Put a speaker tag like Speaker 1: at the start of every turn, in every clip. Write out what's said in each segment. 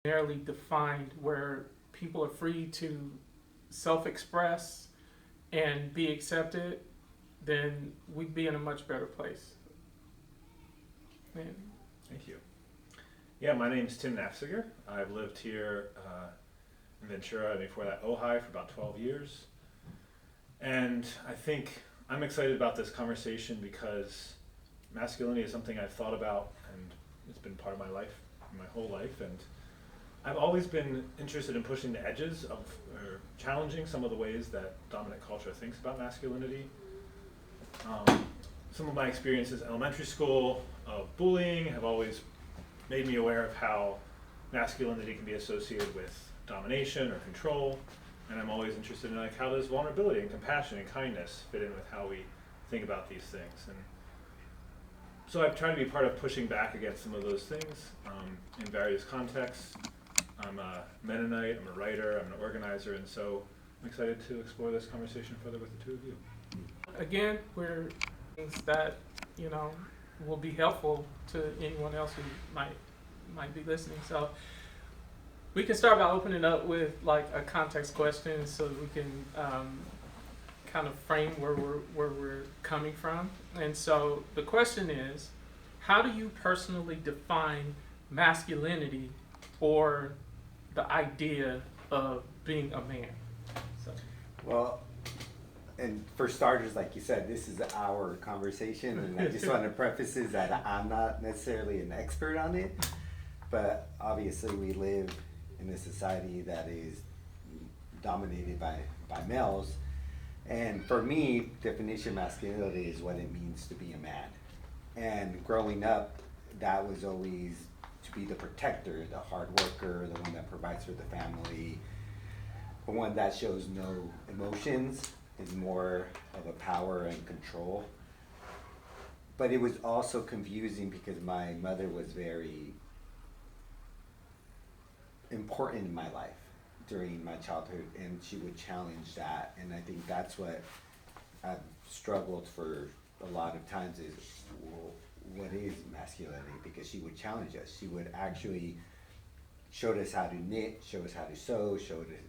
Speaker 1: narrowly defined where people are free to self-express and be accepted, then we'd be in a much better place. Man.
Speaker 2: Thank you. Yeah, my name's Tim Nafziger. I've lived here in Ventura, and before that Ojai, for about 12 years. And I think I'm excited about this conversation because masculinity is something I've thought about, and it's been part of my life, my whole life. And I've always been interested in pushing the edges of, or challenging some of the ways that dominant culture thinks about masculinity. Some of my experiences in elementary school of bullying have always made me aware of how masculinity can be associated with domination or control, and I'm always interested in how does vulnerability and compassion and kindness fit in with how we think about these things. And so I've tried to be part of pushing back against some of those things in various contexts. I'm a Mennonite, I'm a writer, I'm an organizer, and so I'm excited to explore this conversation further with the two of you.
Speaker 1: Again, we're things that, will be helpful to anyone else who might be listening. So we can start by opening up with like a context question so that we can kind of frame where we're coming from. And so the question is, how do you personally define masculinity or the idea of being a man? So.
Speaker 3: Well, and for starters, like you said, this is our conversation, and I just want to preface is that I'm not necessarily an expert on it, but obviously we live in a society that is dominated by males, and for me, definition of masculinity is what it means to be a man. And growing up, that was always to be the protector, the hard worker, the one that provides for the family, the one that shows no emotions, is more of a power and control. But it was also confusing because my mother was very important in my life during my childhood, and she would challenge that. And I think that's what I've struggled for a lot of times is, well, what is masculinity? Because she would challenge us. She would actually showed us how to knit, show us how to sew,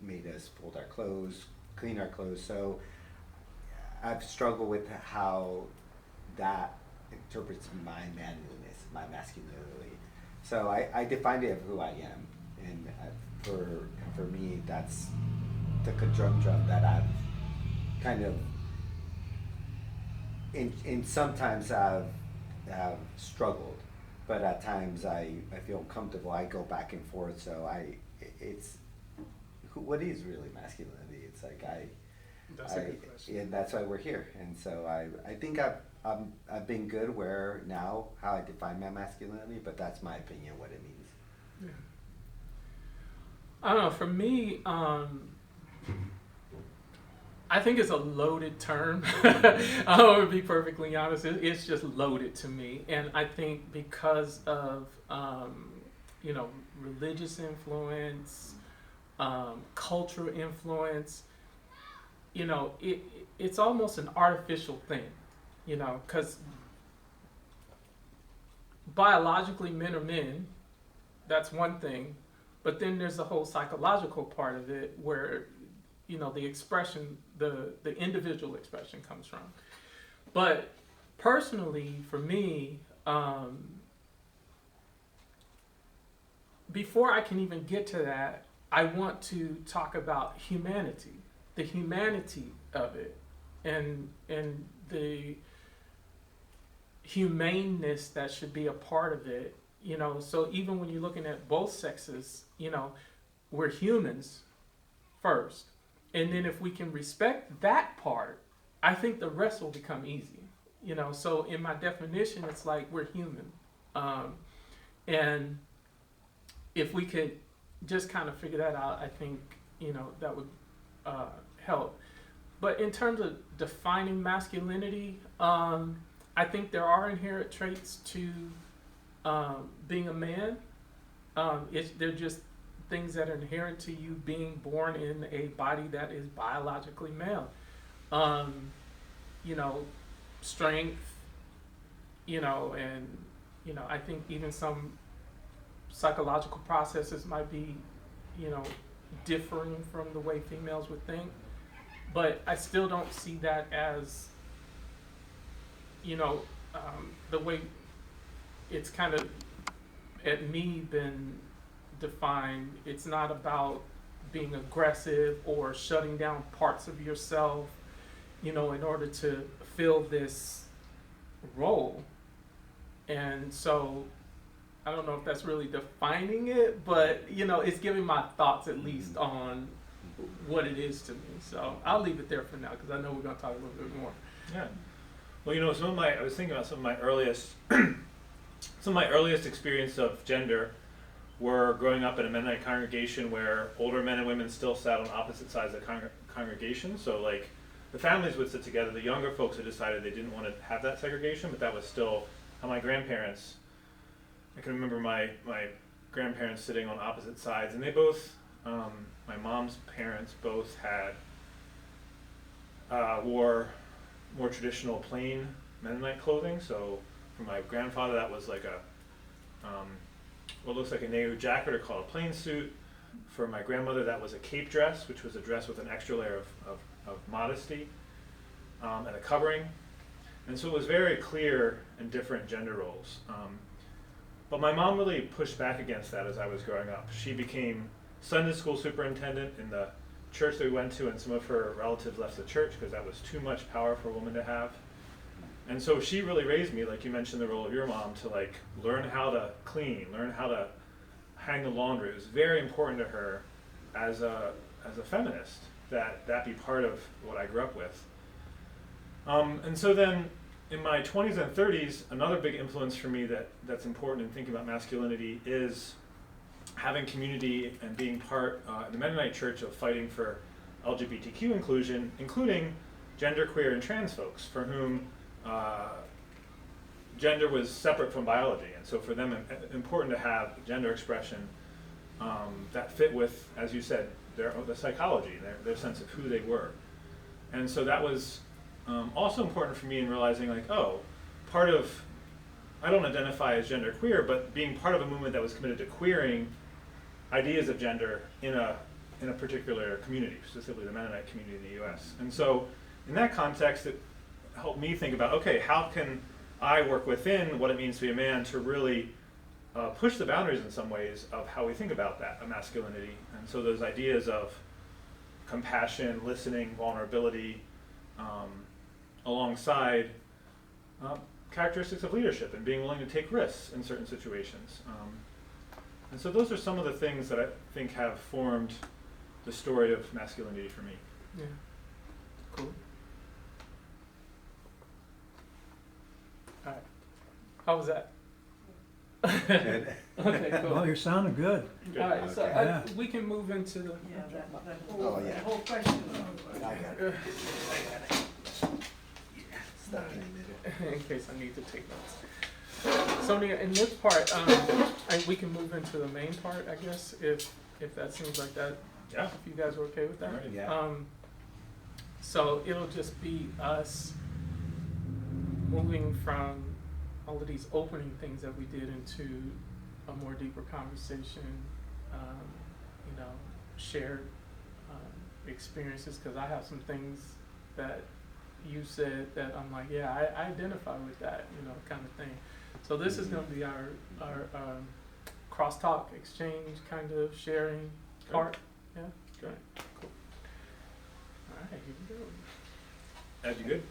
Speaker 3: made us fold our clothes, clean our clothes. So I've struggled with how that interprets my manliness, my masculinity. So I defined it of who I am, and for me, that's the conundrum that I've kind of, in sometimes I've struggled, but at times I feel comfortable. I go back and forth. So what is really masculinity? It's like
Speaker 1: That's a good question.
Speaker 3: and that's why we're here. And so I think I've been good where now how I define my masculinity, but that's my opinion what it means.
Speaker 1: Yeah. I don't know. For me, I think it's a loaded term. I'm gonna be perfectly honest. It's just loaded to me, and I think because of religious influence, cultural influence, it's almost an artificial thing, because biologically men are men. That's one thing, but then there's the whole psychological part of it where the expression, the individual expression comes from. But personally, for me, before I can even get to that, I want to talk about humanity, the humanity of it, and the humaneness that should be a part of it. So even when you're looking at both sexes, we're humans first. And then if we can respect that part, I think the rest will become easy. So in my definition, it's like we're human. And if we could just kind of figure that out, I think, that would help. But in terms of defining masculinity, I think there are inherent traits to being a man. They're just things that are inherent to you being born in a body that is biologically male. Strength, and I think even some psychological processes might be, you know, differing from the way females would think. But I still don't see that as, you know, the way it's kind of at me been defined. It's not about being aggressive or shutting down parts of yourself, you know, in order to fill this role. And so I don't know if that's really defining it, but you know, it's giving my thoughts at least on what it is to me. So I'll leave it there for now because I know we're going to talk a little bit more.
Speaker 2: Yeah. Well, you know, I was thinking about some of my earliest experience of gender were growing up in a Mennonite congregation where older men and women still sat on opposite sides of the congregation. So like the families would sit together. The younger folks had decided they didn't want to have that segregation, but that was still how my grandparents, I can remember my grandparents sitting on opposite sides, and they both, my mom's parents both had, wore more traditional plain Mennonite clothing. So for my grandfather, that was like a, what looks like a Nehru jacket or called a plain suit. For my grandmother, that was a cape dress, which was a dress with an extra layer of modesty and a covering. And so it was very clear and different gender roles. But my mom really pushed back against that as I was growing up. She became Sunday school superintendent in the church that we went to, and some of her relatives left the church because that was too much power for a woman to have. And so she really raised me, like you mentioned the role of your mom, to like learn how to clean, learn how to hang the laundry. It was very important to her as a feminist that be part of what I grew up with. And so then in my 20s and 30s, another big influence for me that's important in thinking about masculinity is having community and being part in the Mennonite church of fighting for LGBTQ inclusion, including genderqueer and trans folks for whom gender was separate from biology. And so for them, important to have gender expression that fit with, as you said, the psychology, their sense of who they were. And so that was also important for me in realizing, like, oh, part of, I don't identify as genderqueer, but being part of a movement that was committed to queering ideas of gender in a particular community, specifically the Mennonite community in the U.S. And so in that context, it helped me think about, okay, how can I work within what it means to be a man to really push the boundaries in some ways of how we think about that, of masculinity. And so those ideas of compassion, listening, vulnerability, alongside characteristics of leadership and being willing to take risks in certain situations. And so those are some of the things that I think have formed the story of masculinity for me.
Speaker 1: Yeah. Cool. All right. How was that?
Speaker 3: Good.
Speaker 1: Okay, cool.
Speaker 4: Well, you're sounding good.
Speaker 2: Good.
Speaker 1: All right, so
Speaker 3: Okay.
Speaker 4: Yeah.
Speaker 1: we can move into the.
Speaker 5: Yeah, that
Speaker 3: Oh,
Speaker 5: whole,
Speaker 3: yeah.
Speaker 5: that whole question.
Speaker 3: I got it. Stuck in the middle.
Speaker 1: In case I need to take notes. Sonia, in this part, we can move into the main part, I guess, if that seems like that.
Speaker 2: Yeah.
Speaker 1: If you guys are okay with that.
Speaker 2: All right.
Speaker 3: Yeah.
Speaker 1: So it'll just be us moving from all of these opening things that we did into a more deeper conversation, you know, shared experiences, because I have some things that you said that I'm like, yeah, I identify with that, you know, kind of thing. So this is going to be our crosstalk exchange, kind of sharing part. Yeah?
Speaker 2: Good.
Speaker 1: Cool. All right, here we go.
Speaker 2: Ed, you good?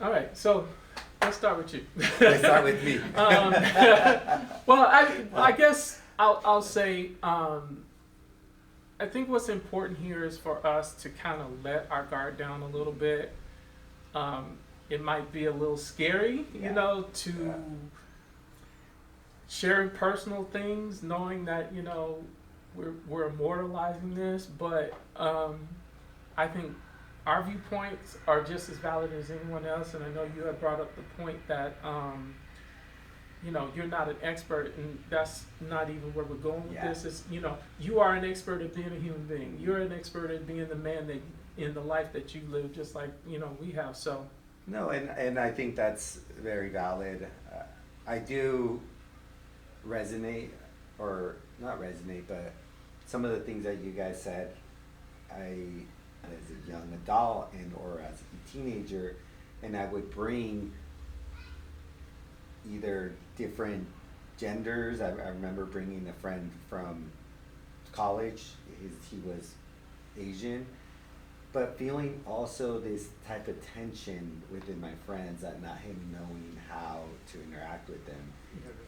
Speaker 1: All right, so let's start with you.
Speaker 3: Let's start with me.
Speaker 1: Well, I guess I'll say, I think what's important here is for us to kind of let our guard down a little bit. It might be a little scary, you
Speaker 3: Yeah.
Speaker 1: know, to sharing personal things, knowing that, you know, we're immortalizing this, but I think our viewpoints are just as valid as anyone else. And I know you have brought up the point that, you know, you're not an expert, and that's not even where we're going with
Speaker 3: Yeah.
Speaker 1: this. Is, you know, you are an expert at being a human being. You're an expert at being the man that in the life that you live, just like, you know, we have. So
Speaker 3: No, and I think that's very valid. I do resonate, or not resonate, but some of the things that you guys said, I, as a young adult and or as a teenager, and I would bring either different genders. I remember bringing a friend from college. He was Asian, but feeling also this type of tension within my friends, that not him knowing how to interact with them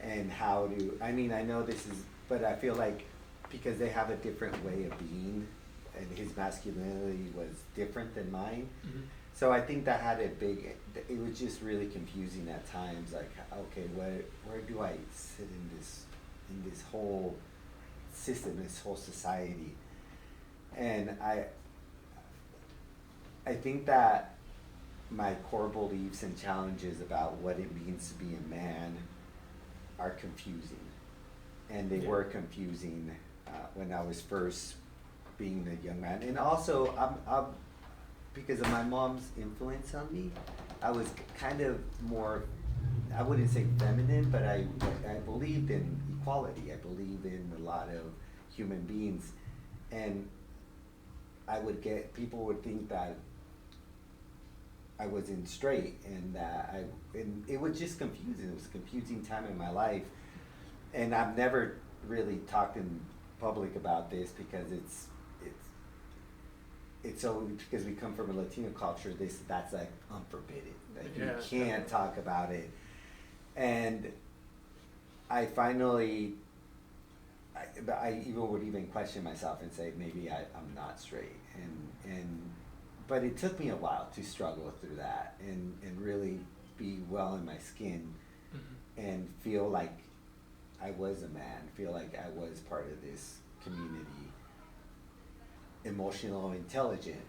Speaker 3: and how to, I mean, I know this is, but I feel like because they have a different way of being and his masculinity was different than mine.
Speaker 1: Mm-hmm.
Speaker 3: So I think that had a big, it was just really confusing at times, like, okay, where do I sit in this whole system, this whole society? And I think that my core beliefs and challenges about what it means to be a man are confusing. And they were confusing when I was first being a young man. And also, I'm because of my mom's influence on me, I was kind of more, I wouldn't say feminine, but I believed in equality. I believed in a lot of human beings. And people would think that I wasn't straight, and and it was just confusing. It was a confusing time in my life. And I've never really talked in public about this because it's so, because we come from a Latino culture, that's like unforbidden. Like you can't talk about it. And I finally, I even would even question myself and say maybe I'm not straight. But it took me a while to struggle through that and really be well in my skin, mm-hmm. and feel like I was a man, feel like I was part of this community. Emotional, intelligent,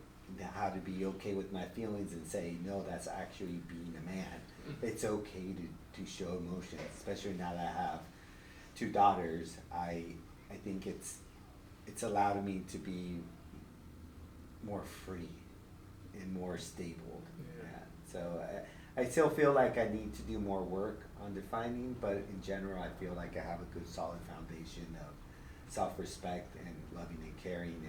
Speaker 3: how to be okay with my feelings and say, no, that's actually being a man. Mm-hmm. It's okay to show emotions, especially now that I have 2 daughters. I think it's allowed me to be more free and more stable. Yeah. So I still feel like I need to do more work on defining, but in general I feel like I have a good solid foundation of self-respect and loving and caring,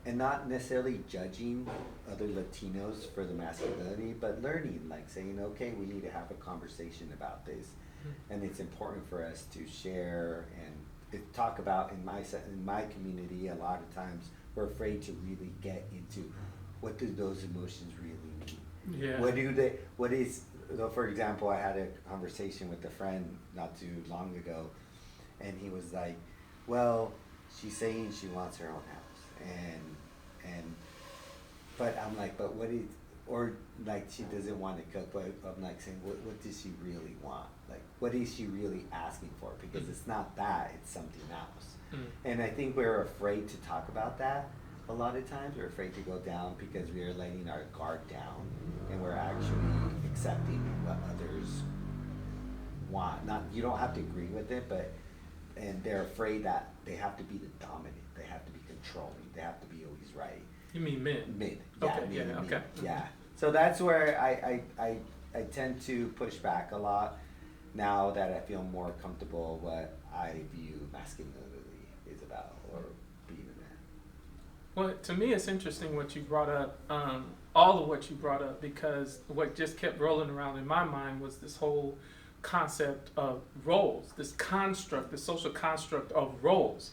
Speaker 3: and not necessarily judging other Latinos for the masculinity, but learning, like saying, okay, we need to have a conversation about this. Mm-hmm. And it's important for us to share and talk about. In my community, a lot of times we're afraid to really get into what do those emotions really mean. Yeah. For example, I had a conversation with a friend not too long ago, and he was like, well, she's saying she wants her own house, but I'm like, but what is, or like she doesn't want to cook, but I'm like saying, what does she really want? Like, what is she really asking for? Because it's not that, it's something else. And I think we're afraid to talk about that. A lot of times we're afraid to go down because we are letting our guard down, and we're actually accepting what others want. Not, you don't have to agree with it, and they're afraid that they have to be the dominant, they have to be controlling, they have to be always right.
Speaker 1: You mean men?
Speaker 3: Men.
Speaker 1: Okay, yeah, okay.
Speaker 3: Yeah. So that's where I tend to push back a lot now that I feel more comfortable what I view masculinity is about, or being a man.
Speaker 1: Well, to me, it's interesting what you brought up, all of what you brought up, because what just kept rolling around in my mind was this whole concept of roles, this construct, the social construct of roles.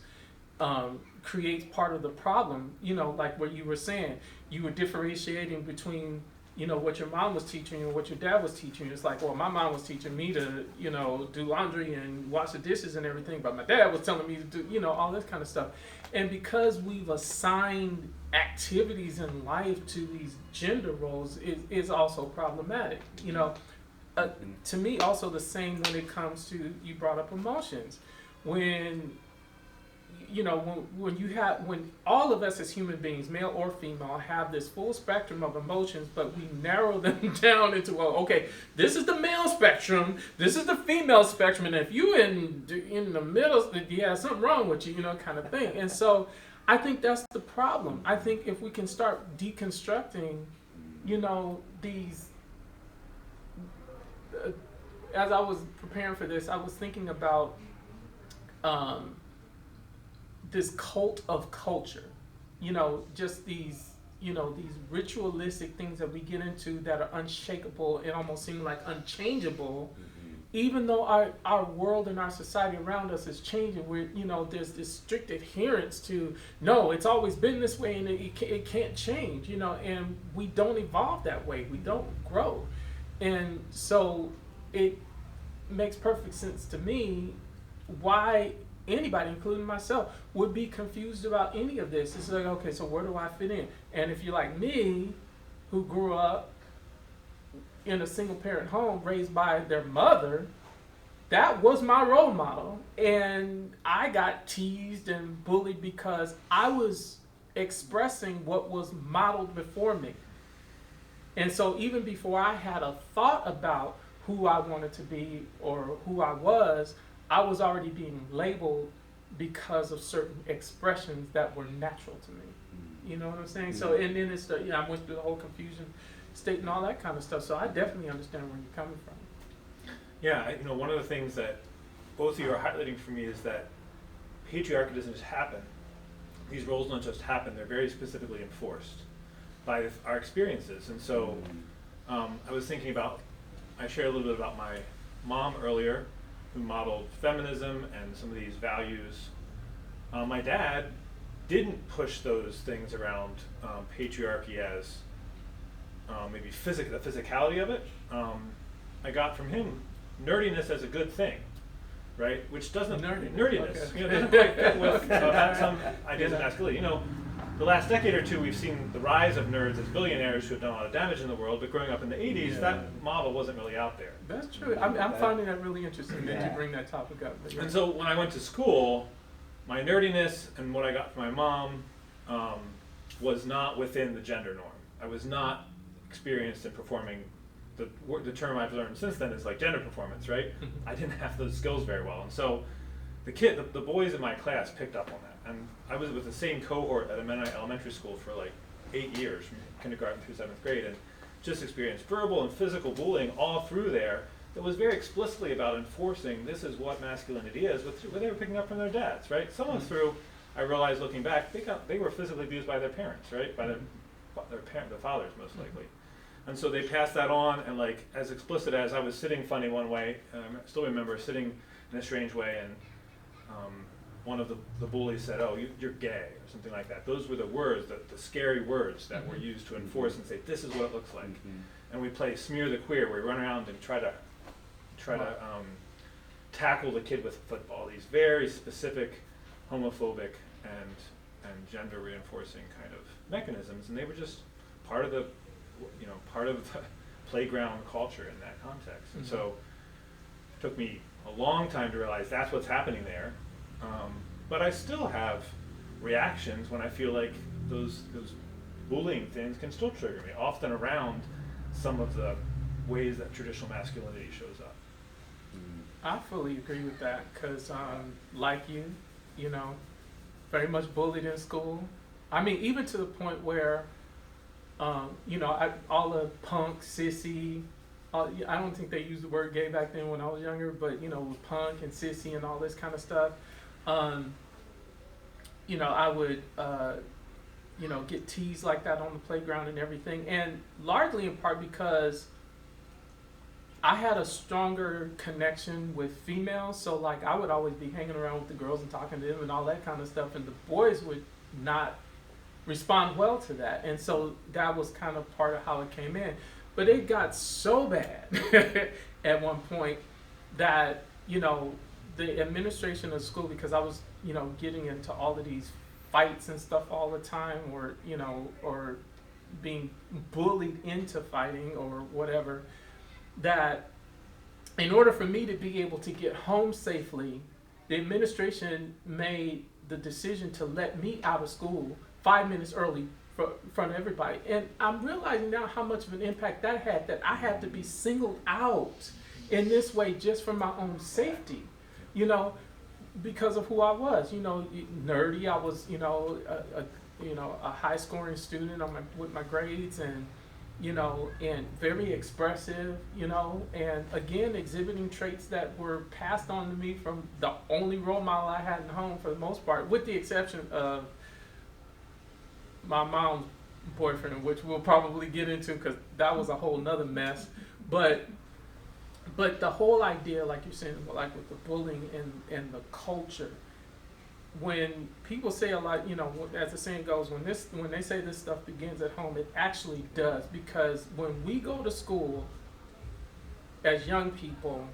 Speaker 1: Creates part of the problem, like what you were saying, you were differentiating between, what your mom was teaching you and what your dad was teaching you. It's like, well, my mom was teaching me to, do laundry and wash the dishes and everything, but my dad was telling me to do, all this kind of stuff. And because we've assigned activities in life to these gender roles, is also problematic, to me, also the same when it comes to, you brought up emotions. When when all of us as human beings, male or female, have this full spectrum of emotions, but we narrow them down into, well, okay, this is the male spectrum, this is the female spectrum, and if you in the middle, yeah, something wrong with you, kind of thing. And so I think that's the problem. I think if we can start deconstructing, these as I was preparing for this, I was thinking about this cult of culture. Just these, these ritualistic things that we get into that are unshakable and almost seem like unchangeable. Even though our world and our society around us is changing, there's this strict adherence to, no, it's always been this way and it can't change, and we don't evolve that way. We don't grow. And so it makes perfect sense to me why anybody, including myself, would be confused about any of this. It's like, okay, so where do I fit in? And if you're like me, who grew up in a single parent home raised by their mother, that was my role model. And I got teased and bullied because I was expressing what was modeled before me. And so even before I had a thought about who I wanted to be or who I was already being labeled because of certain expressions that were natural to me. You know what I'm saying? So, and then it's I went through the whole confusion state and all that kind of stuff. So I definitely understand where you're coming from.
Speaker 2: Yeah, one of the things that both of you are highlighting for me is that patriarchy doesn't just happen. These roles don't just happen, they're very specifically enforced by our experiences. And so I was thinking about, I shared a little bit about my mom earlier, who modeled feminism and some of these values. My dad didn't push those things around patriarchy as maybe the physicality of it. I got from him nerdiness as a good thing, right? Which doesn't nerdiness,
Speaker 1: okay.
Speaker 2: Doesn't quite fit with some ideas of masculinity. The last decade or two, we've seen the rise of nerds as billionaires who have done a lot of damage in the world. But growing up in the '80s, that model wasn't really out there.
Speaker 1: That's true. I'm finding that really interesting that you bring that topic up. But
Speaker 2: And so when I went to school, my nerdiness and what I got from my mom was not within the gender norm. I was not experienced in performing. The term I've learned since then is like gender performance, right? I didn't have those skills very well, and so the boys in my class picked up on that. And I was with the same cohort at a Mennonite elementary school for like 8 years, from kindergarten through 7th grade, and just experienced verbal and physical bullying all through there that was very explicitly about enforcing this is what masculinity is, what they were picking up from their dads, right? Some of through, I realized looking back, they were physically abused by their parents, right? By their fathers, most likely. And so they passed that on, and like as explicit as I was sitting funny one way, and I still remember sitting in a strange way, and one of the bullies said, "Oh, you're gay," or something like that. Those were the words, the scary words that were used to enforce and say, "This is what it looks like." And we play Smear the Queer, where we run around and try to tackle the kid with football. These very specific homophobic and gender reinforcing kind of mechanisms, and they were just part of the playground culture in that context. And so it took me a long time to realize that's what's happening there. But I still have reactions when I feel like those bullying things can still trigger me, often around some of the ways that traditional masculinity shows up.
Speaker 1: I fully agree with that because, like you, very much bullied in school. I mean, even to the point where, all the punk, sissy, I don't think they used the word gay back then when I was younger, but, punk and sissy and all this kind of stuff. I would, get teased like that on the playground and everything. And largely in part because I had a stronger connection with females. So like I would always be hanging around with the girls and talking to them and all that kind of stuff. And the boys would not respond well to that. And so that was kind of part of how it came in. But it got so bad at one point that, the administration of school, because I was, getting into all of these fights and stuff all the time, or being bullied into fighting or whatever, that in order for me to be able to get home safely, the administration made the decision to let me out of school 5 minutes early in front of everybody. And I'm realizing now how much of an impact that had, that I had to be singled out in this way just for my own safety, because of who I was, nerdy. I was, a high scoring student with my grades, and you know, and very expressive, you know, and again, exhibiting traits that were passed on to me from the only role model I had in home for the most part, with the exception of my mom's boyfriend, which we'll probably get into because that was a whole nother mess. But the whole idea, like you're saying, like with the bullying and the culture, when people say a lot, you know, as the saying goes, when they say this stuff begins at home, it actually does, because when we go to school as young people,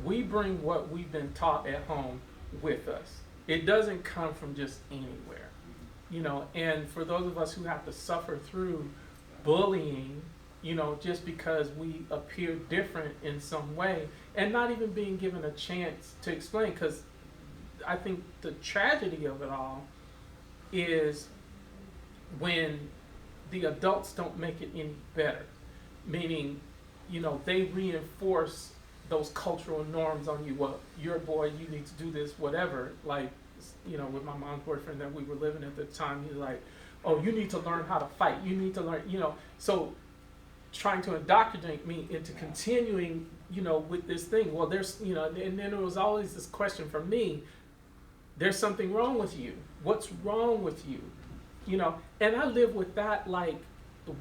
Speaker 1: we bring what we've been taught at home with us. It doesn't come from just anywhere, you know. And for those of us who have to suffer through bullying, you know, just because we appear different in some way and not even being given a chance to explain, because I think the tragedy of it all is when the adults don't make it any better. Meaning, you know, they reinforce those cultural norms on you. Well, you're a boy, you need to do this, whatever. Like, you know, with my mom's boyfriend that we were living at the time, he's like, oh, you need to learn how to fight. You need to learn, you know. So trying to indoctrinate me into continuing, you know, with this thing. Well, there's, you know, and then there was always this question from me, there's something wrong with you. What's wrong with you? You know, and I lived with that like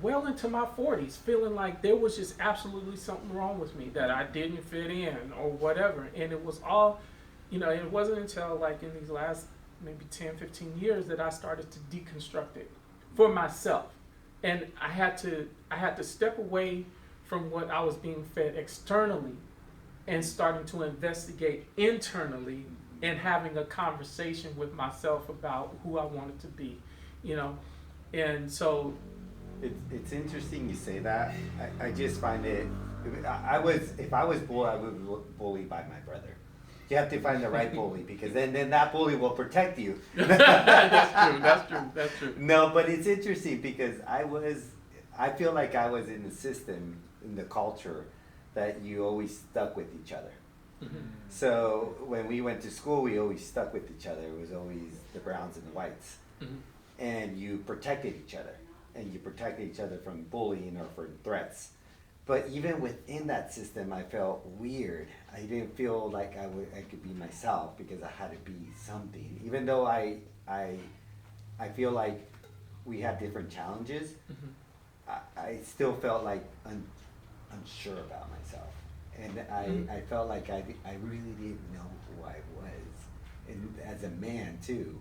Speaker 1: well into my 40s, feeling like there was just absolutely something wrong with me, that I didn't fit in or whatever. And it was all, you know, it wasn't until like in these last maybe 10, 15 years that I started to deconstruct it for myself. And I had to step away from what I was being fed externally and starting to investigate internally and having a conversation with myself about who I wanted to be, you know. And so
Speaker 3: It's interesting you say that. I just find it. If I was bullied, I would be bullied by my brother. You have to find the right bully, because then that bully will protect you.
Speaker 1: That's true.
Speaker 3: No, but it's interesting because I feel like I was in the system, in the culture, that you always stuck with each other.
Speaker 1: Mm-hmm.
Speaker 3: So when we went to school, we always stuck with each other. It was always the browns and the whites.
Speaker 1: Mm-hmm.
Speaker 3: And you protected each other. And you protected each other from bullying or from threats. But even within that system, I felt weird. I didn't feel like I could be myself, because I had to be something. Even though I feel like we have different challenges,
Speaker 1: Mm-hmm.
Speaker 3: I still felt like unsure about myself. And I felt like I really didn't know who I was. And as a man too,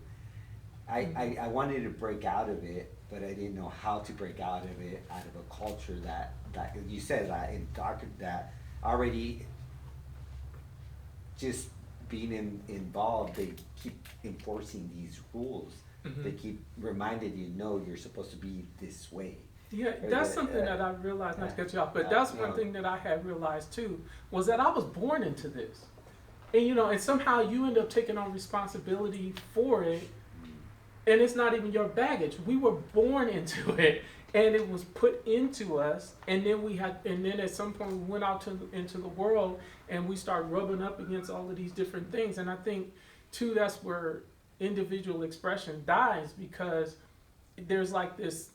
Speaker 3: I wanted to break out of it, but I didn't know how to break out of it, out of a culture that you said, that already just being involved, they keep enforcing these rules.
Speaker 1: Mm-hmm.
Speaker 3: They keep reminding you, no, you're supposed to be this way.
Speaker 1: Yeah, that's something that I realized, not to cut you off, but that's one thing that I had realized too, was that I was born into this. And you know, and somehow you end up taking on responsibility for it, and it's not even your baggage. We were born into it, and it was put into us, and then at some point we went out into the world, and we started rubbing up against all of these different things. And I think too, that's where individual expression dies, because there's like this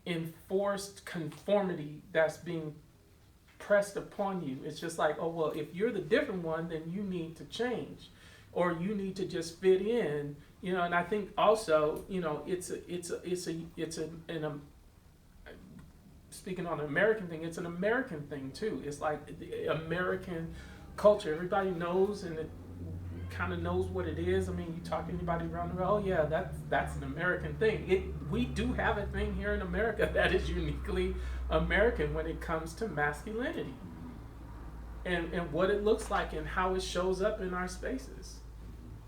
Speaker 1: enforced conformity that's being pressed upon you. It's just like, oh well, if you're the different one, then you need to change, or you need to just fit in, you know. And I think also, you know, speaking on an American thing, it's an American thing too. It's like the American culture. Everybody knows, and it kind of knows what it is. I mean, you talk to anybody around the world, oh yeah, that's an American thing. We do have a thing here in America that is uniquely American when it comes to masculinity, and what it looks like and how it shows up in our spaces.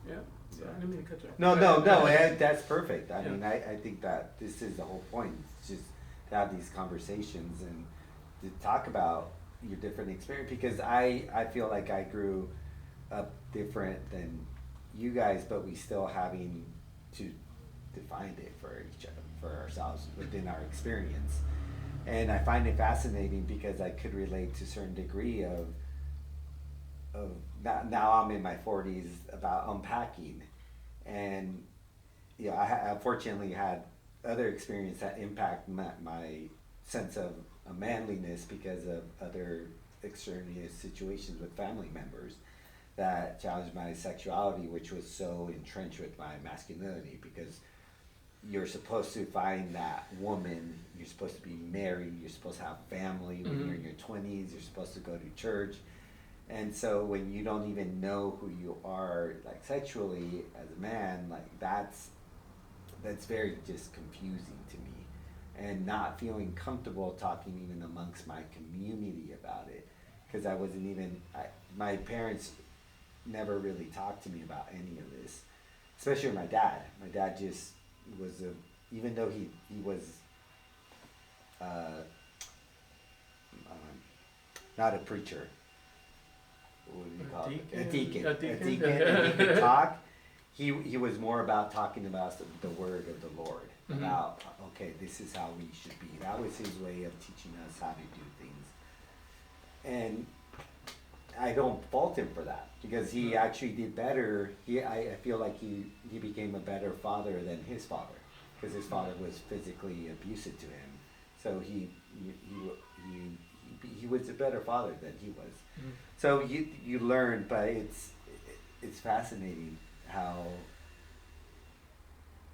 Speaker 1: Yeah. So I didn't mean to cut you off.
Speaker 3: No, that's perfect. I
Speaker 1: Yeah.
Speaker 3: mean, I think that this is the whole point. It's just to have these conversations and to talk about your different experience, because I feel like I grew up different than you guys, but we still having to define it for each other, for ourselves within our experience. And I find it fascinating because I could relate to a certain degree of now I'm in my 40s, about unpacking. And I unfortunately had other experience that impact my sense of manliness because of other extraneous situations with family members that challenged my sexuality, which was so entrenched with my masculinity, because you're supposed to find that woman, you're supposed to be married, you're supposed to have family when you're in your 20s, you're supposed to go to church. And so when you don't even know who you are, like sexually as a man, like that's very just confusing to me, and not feeling comfortable talking even amongst my community about it, because I wasn't even, my parents never really talked to me about any of this, especially my dad. My dad just was even though he was not a preacher, what do you call it? A deacon, and he could talk. He was more about talking about the word of the Lord, about, okay, this is how we should be. That was his way of teaching us how to do things. And I don't fault him for that, because he actually did better. I feel like he became a better father than his father, because his father was physically abusive to him. So he was a better father than he was. So you learn, but it's fascinating how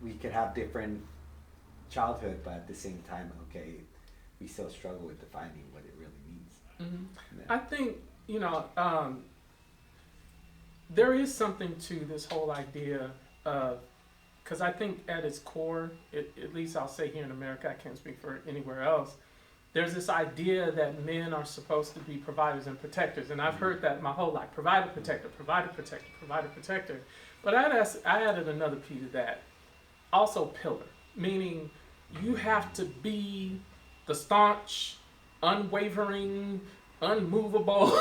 Speaker 3: we could have different childhood, but at the same time, okay, we still struggle with defining what it really means.
Speaker 1: I think, there is something to this whole idea of, because I think at its core, at least I'll say here in America, I can't speak for anywhere else, there's this idea that men are supposed to be providers and protectors. And I've heard that my whole life, provider, protector, provider, protector, provider, protector. But I added another P to that, also pillar, meaning you have to be the staunch, unwavering, unmovable,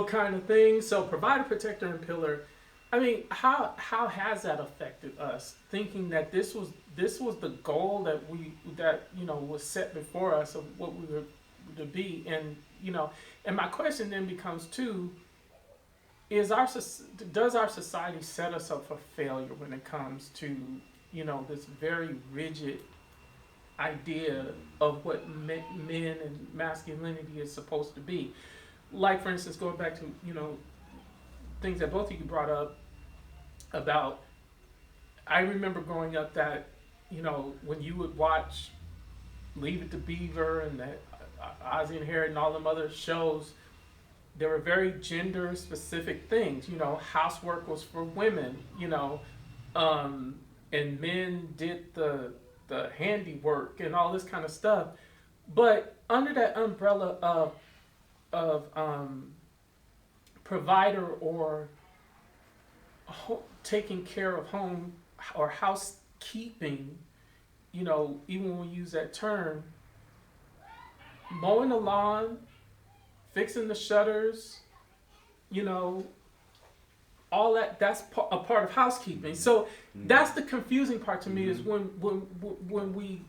Speaker 1: kind of thing. So provider, protector, and pillar. I mean, how has that affected us? Thinking that this was the goal that was set before us of what we were to be, and and my question then becomes too: does our society set us up for failure when it comes to this very rigid idea of what men and masculinity is supposed to be? Like, for instance, going back to things that both of you brought up about, I remember growing up that when you would watch Leave It to Beaver and that Ozzy and Harriet and all them other shows, there were very gender specific things. Housework was for women, and men did the handiwork and all this kind of stuff. But under that umbrella of provider or taking care of home or housekeeping, even when we use that term, mowing the lawn, fixing the shutters, all that's a part of housekeeping. So that's the confusing part to me, is when we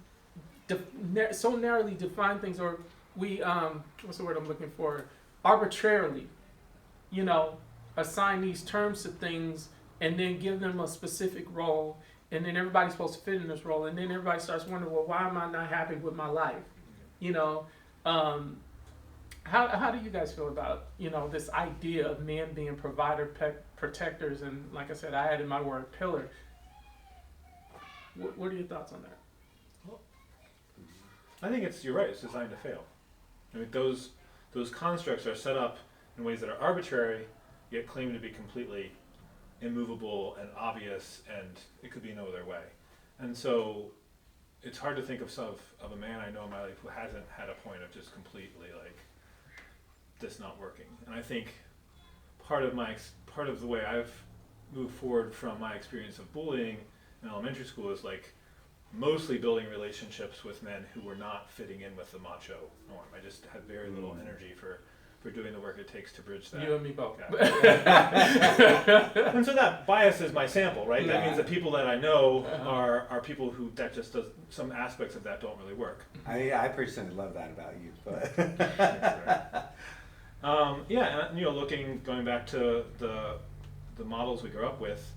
Speaker 1: so narrowly define things, or we what's the word I'm looking for, arbitrarily, assign these terms to things and then give them a specific role, and then everybody's supposed to fit in this role, and then everybody starts wondering, well, why am I not happy with my life? How do you guys feel about this idea of men being provider protectors, and like I said, I added my word pillar. What are your thoughts on that?
Speaker 2: I think you're right, it's designed to fail. I mean, those constructs are set up in ways that are arbitrary, yet claim to be completely immovable and obvious, and it could be no other way. And so it's hard to think of a man I know in my life who hasn't had a point of just completely like this not working. And I think part of the way I've moved forward from my experience of bullying in elementary school is like mostly building relationships with men who were not fitting in with the macho norm. I just had very little energy for doing the work it takes to bridge that.
Speaker 1: You and me both.
Speaker 2: And so that biases my sample, right?
Speaker 3: Yeah.
Speaker 2: That means the people that I know are people who that just does, some aspects of that don't really work.
Speaker 3: I personally love that about you, but
Speaker 2: and going back to the models we grew up with,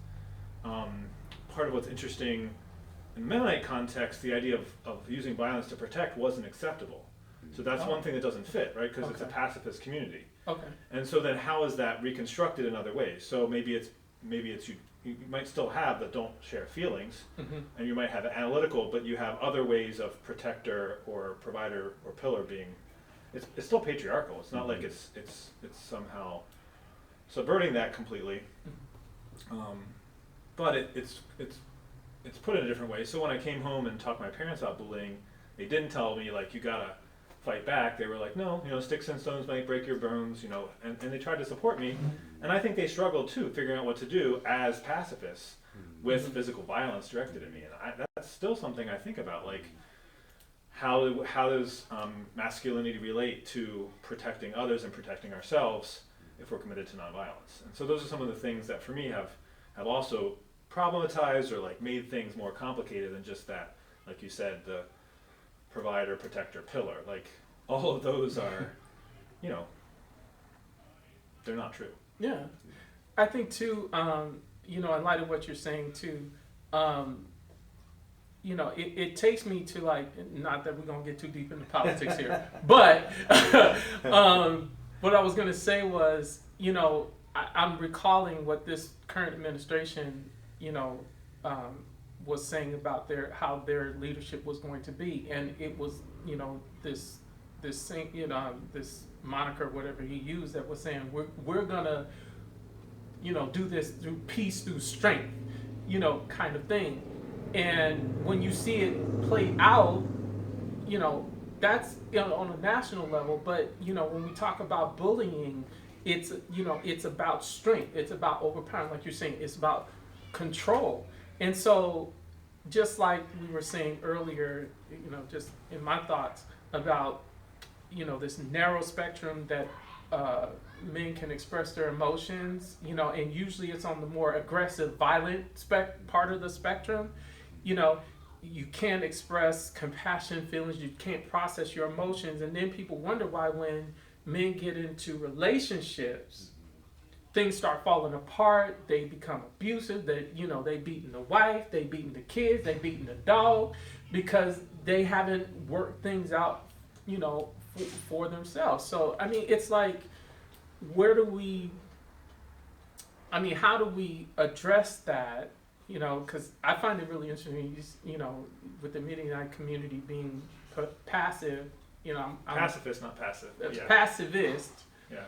Speaker 2: part of what's interesting in Mennonite context, the idea of using violence to protect wasn't acceptable. So that's one thing that doesn't fit, right? Because it's a
Speaker 1: Okay.
Speaker 2: pacifist community.
Speaker 1: Okay.
Speaker 2: And so then how is that reconstructed in other ways? So maybe it's you might still have but don't share feelings,
Speaker 1: Mm-hmm.
Speaker 2: and you might have analytical, but you have other ways of protector or provider or pillar being. It's still patriarchal. It's not like it's somehow subverting that completely. But it's put in a different way. So when I came home and talked to my parents about bullying, they didn't tell me like you gotta fight back. They were like, no, sticks and stones might break your bones, and they tried to support me. And I think they struggled too, figuring out what to do as pacifists with physical violence directed at me. And that's still something I think about, like how does masculinity relate to protecting others and protecting ourselves if we're committed to nonviolence? And so those are some of the things that for me have also problematized or like made things more complicated than just that, like you said, the provider, protector, pillar. Like all of those are, they're not true.
Speaker 1: Yeah, I think too. In light of what you're saying too, it takes me to like, not that we're gonna get too deep into politics here, but what I was gonna say was, I'm recalling what this current administration, was saying about how their leadership was going to be, and it was, this thing, this moniker, whatever he used, that was saying we're gonna, do this through peace, through strength, kind of thing. And when you see it play out, that's on a national level. But when we talk about bullying, it's about strength. It's about overpowering, like you're saying. It's about control. And so, just like we were saying earlier, just in my thoughts about, this narrow spectrum that men can express their emotions, and usually it's on the more aggressive, violent part of the spectrum. You can't express compassion, feelings, you can't process your emotions, and then people wonder why when men get into relationships, things start falling apart, they become abusive, they beating the wife, they beating the kids, they beating the dog, because they haven't worked things out, for themselves. So, it's like, how do we address that? Because I find it really interesting, with the Mennonite community being passive, I'm
Speaker 2: Pacifist, not passive. Yeah.
Speaker 1: pacifist,
Speaker 2: Yeah.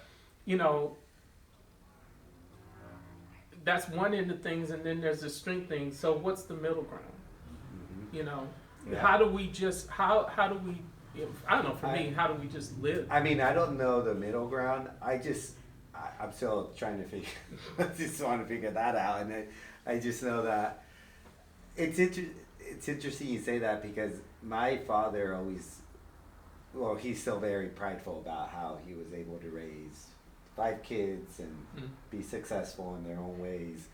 Speaker 1: That's one end of things, and then there's the strength thing. So what's the middle ground?
Speaker 3: Yeah.
Speaker 1: How do we just, how do we, I don't know, for me, how do we just live?
Speaker 3: I don't know the middle ground. I'm still trying to figure, I just want to figure that out. And I just know that it's interesting you say that, because my father always, he's still very prideful about how he was able to raise 5 kids and be successful in their own ways.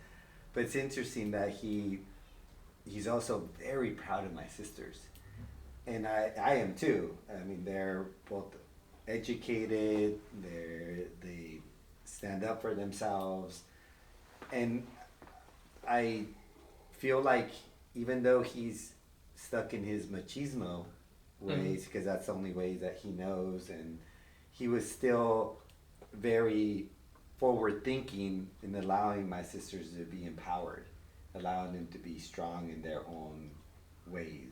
Speaker 3: But it's interesting that he's also very proud of my sisters. And I am too. They're both educated, they stand up for themselves. And I feel like even though he's stuck in his machismo ways, because that's the only ways that he knows, and he was still very forward thinking in allowing my sisters to be empowered, allowing them to be strong in their own ways.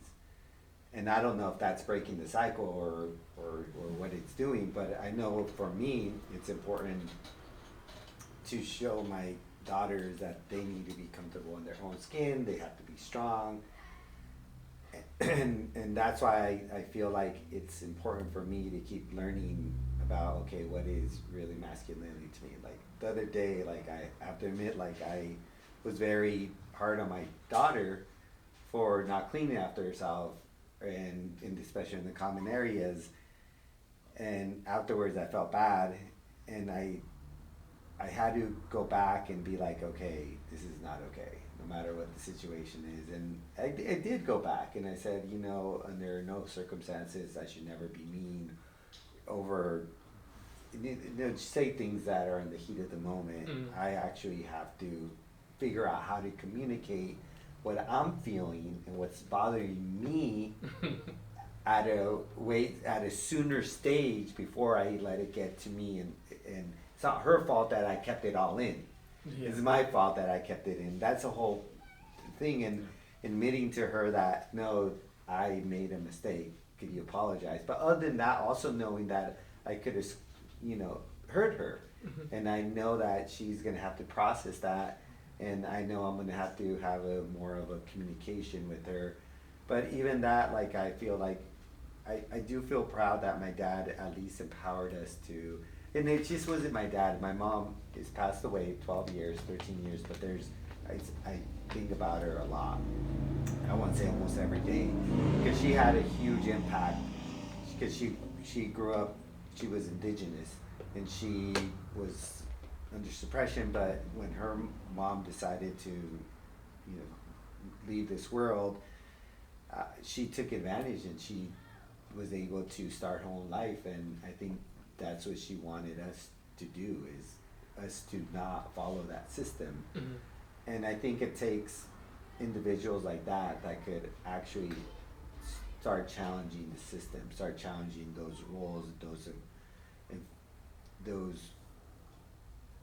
Speaker 3: And I don't know if that's breaking the cycle or what it's doing, but I know for me it's important to show my daughters that they need to be comfortable in their own skin, they have to be strong. And that's why I feel like it's important for me to keep learning about, okay, what is really masculinity to me. Like the other day, like I have to admit, like I was very hard on my daughter for not cleaning after herself, and especially in the common areas. And afterwards I felt bad, and I had to go back and be like, okay, this is not okay, no matter what the situation is. And I did go back and I said, under no circumstances I should never be mean over, say things that are in the heat of the moment. I actually have to figure out how to communicate what I'm feeling and what's bothering me at a sooner stage before I let it get to me, and it's not her fault that I kept it all in.
Speaker 1: Yeah.
Speaker 3: It's my fault that I kept it in. That's a whole thing, and admitting to her that no, I made a mistake. Could you apologize? But other than that, also knowing that I could have, hurt her, and I know that she's gonna have to process that, and I know I'm gonna have to have a more of a communication with her. But even that, like, I feel like I do feel proud that my dad at least empowered us to, and it just wasn't my dad. My mom has passed away 12 years, 13 years, but I think about her a lot. I want to say almost every day, because she had a huge impact, because she grew up, she was indigenous, and she was under suppression, but when her mom decided to, leave this world, she took advantage, and she was able to start her own life, and I think that's what she wanted us to do, is us to not follow that system. And I think it takes individuals like that could actually start challenging the system, start challenging those roles, those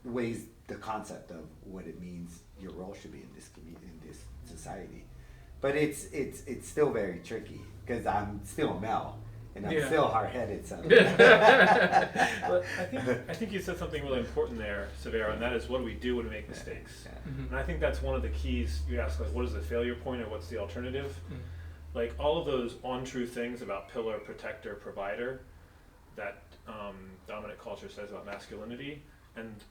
Speaker 3: ways, the concept of what it means your role should be in this community, in this society. But it's still very tricky, because I'm still male, and I'm still hard-headed. So.
Speaker 2: Well, I think you said something really important there, Severo, and that is, what do we do when we make mistakes? And I think that's one of the keys. You ask, like, what is the failure point, or what's the alternative? Like, all of those untrue things about pillar, protector, provider that dominant culture says about masculinity, and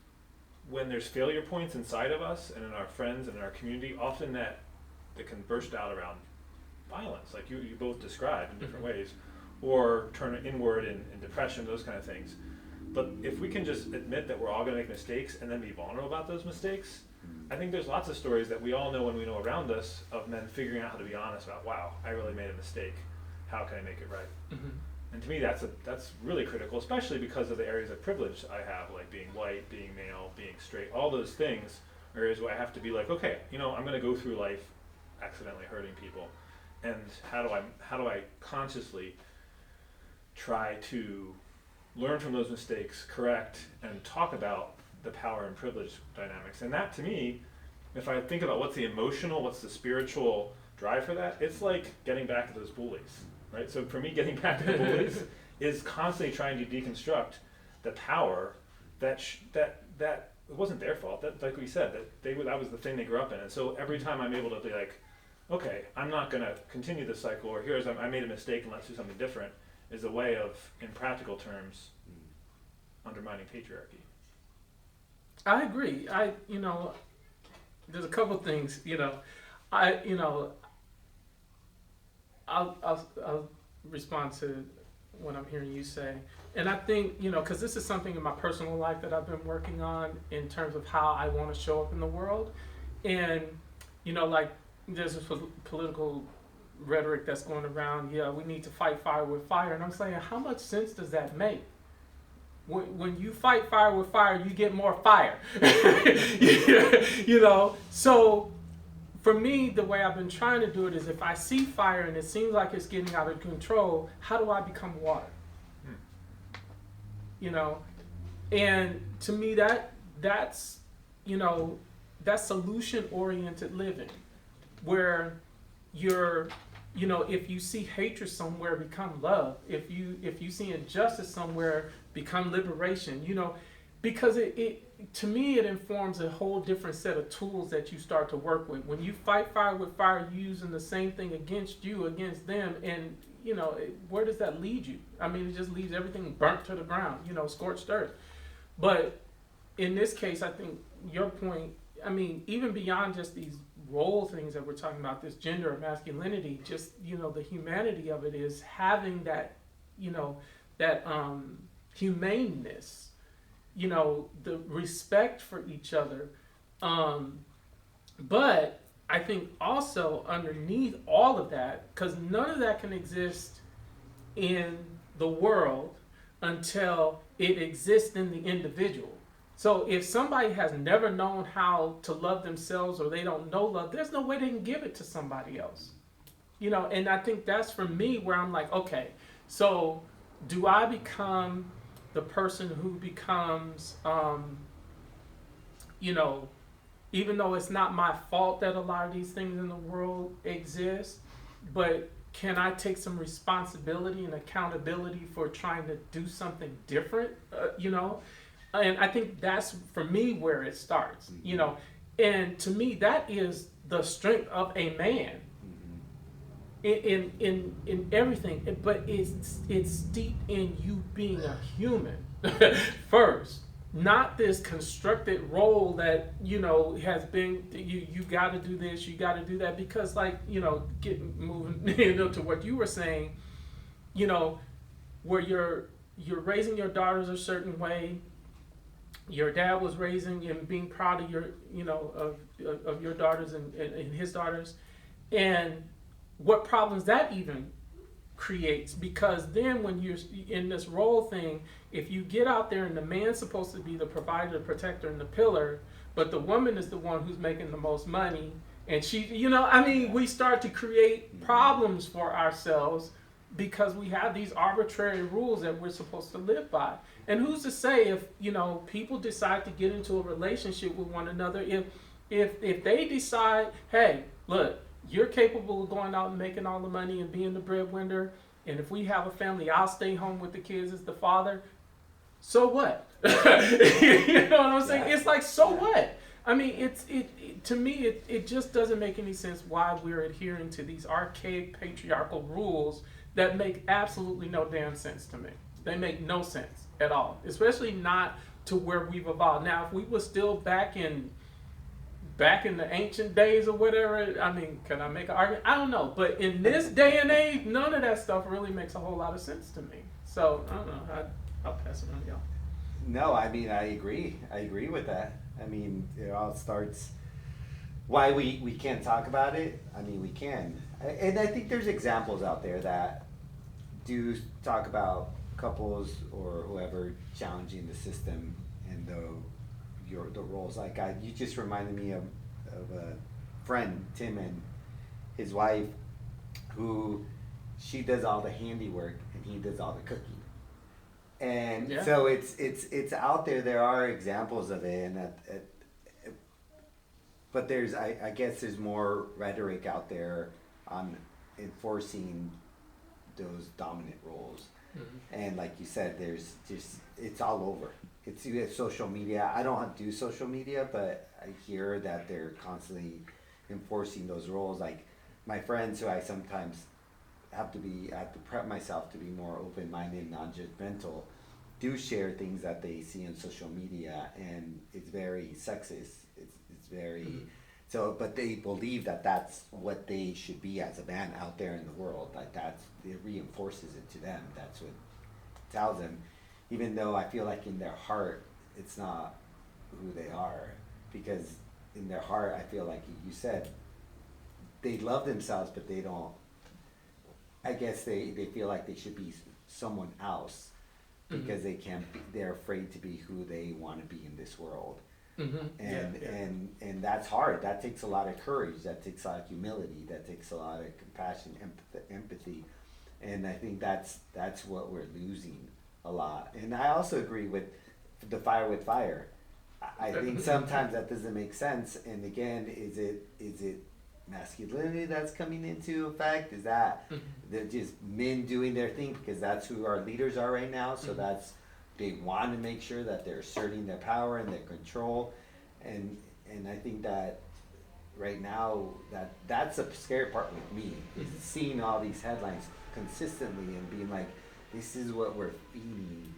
Speaker 2: when there's failure points inside of us and in our friends and in our community, often that can burst out around violence, like you both described in different ways, or turn inward in depression, those kind of things. But if we can just admit that we're all going to make mistakes and then be vulnerable about those mistakes, I think there's lots of stories that we all know and we know around us of men figuring out how to be honest about, wow, I really made a mistake. How can I make it right? And to me, that's really critical, especially because of the areas of privilege I have, like being white, being male, being straight. All those things are areas where I have to be like, okay, I'm going to go through life accidentally hurting people, and how do I consciously try to learn from those mistakes, correct, and talk about the power and privilege dynamics. And that, to me, if I think about what's the emotional, what's the spiritual drive for that, it's like getting back at those bullies, right? So for me, getting back at the bullies is constantly trying to deconstruct the power that it wasn't their fault. That, like we said, that was the thing they grew up in. And so every time I'm able to be like, okay, I'm not going to continue this cycle, or I made a mistake and let's do something different, is a way of, in practical terms, undermining patriarchy.
Speaker 1: I agree. There's a couple things, I'll respond to what I'm hearing you say. And I think, because this is something in my personal life that I've been working on in terms of how I want to show up in the world. And, like, there's this political rhetoric that's going around, we need to fight fire with fire. And I'm saying, how much sense does that make? When you fight fire with fire, you get more fire. So for me, the way I've been trying to do it is, if I see fire and it seems like it's getting out of control, how do I become water? And to me, that's solution-oriented living, where you're, if you see hatred somewhere, become love. If you see injustice somewhere, become liberation. Because it to me, it informs a whole different set of tools that you start to work with. When you fight fire with fire, you're using the same thing against you, against them, and where does that lead you? I mean, it just leaves everything burnt to the ground, scorched earth. But in this case, I think your point, even beyond just these role things that we're talking about, this gender or masculinity, just, the humanity of it is having that, that humaneness, the respect for each other. But I think also underneath all of that, because none of that can exist in the world until it exists in the individual. So if somebody has never known how to love themselves or they don't know love, there's no way they can give it to somebody else. You know, and I think that's for me where I'm like, okay, so do I become the person who becomes, you know, even though it's not my fault that a lot of these things in the world exist, but can I take some responsibility and accountability for trying to do something different? You know, and I think that's for me where it starts. You know, and to me that is the strength of a man in everything, but it's steeped in you being a human first, not this constructed role that you know has been you got to do this, you got to do that, because like you know moving you know to what you were saying, you know, where you're raising your daughters a certain way, your dad was raising and being proud of your you know of your daughters and his daughters, and what problems that even creates, because then when you're in this role thing, if you get out there and the man's supposed to be the provider, the protector, and the pillar, but the woman is the one who's making the most money, and she, you know, I mean, we start to create problems for ourselves because we have these arbitrary rules that we're supposed to live by. And who's to say if you know people decide to get into a relationship with one another, if they decide, hey, look, you're capable of going out and making all the money and being the breadwinner, and if we have a family, I'll stay home with the kids as the father. So what? You know what I'm saying?
Speaker 3: Yeah.
Speaker 1: It's like, so what? I mean, it to me, it just doesn't make any sense why we're adhering to these archaic patriarchal rules that make absolutely no damn sense to me. They make no sense at all, especially not to where we've evolved. Now, if we were still back in the ancient days or whatever, I mean, can I make an argument? I don't know. But in this day and age, none of that stuff really makes a whole lot of sense to me. So, I don't know. I'll pass it on to y'all.
Speaker 3: No, I mean, I agree. I agree with that. I mean, it all starts. Why we can't talk about it? I mean, we can. And I think there's examples out there that do talk about couples or whoever challenging the system and the roles. Like you just reminded me of a friend, Tim, and his wife, who she does all the handiwork and he does all the cooking. And
Speaker 1: Yeah.
Speaker 3: so it's out there. There are examples of it, and but there's I guess there's more rhetoric out there on enforcing those dominant roles. And like you said, there's just it's all over. It's you have social media. I don't do social media, but I hear that they're constantly enforcing those roles. Like my friends, who I sometimes I have to prep myself to be more open-minded, non-judgmental, do share things that they see on social media, and it's very sexist. It's very so, but they believe that that's what they should be as a man out there in the world. Like it reinforces it to them. That's what it tells them, even though I feel like in their heart it's not who they are, because in their heart I feel like you said they love themselves, but they don't. I guess they feel like they should be someone else because they can't be, they're afraid to be who they want to be in this world. And that's hard. That takes a lot of courage. That takes a lot of humility. That takes a lot of compassion, empathy. And I think that's what we're losing a lot. And I also agree with the fire with fire. I think sometimes that doesn't make sense. And again, is it masculinity that's coming into effect? Is that they're just men doing their thing because that's who our leaders are right now? So that's they want to make sure that they're asserting their power and their control, and I think that right now that's the scary part with me is seeing all these headlines consistently and being like, this is what we're feeding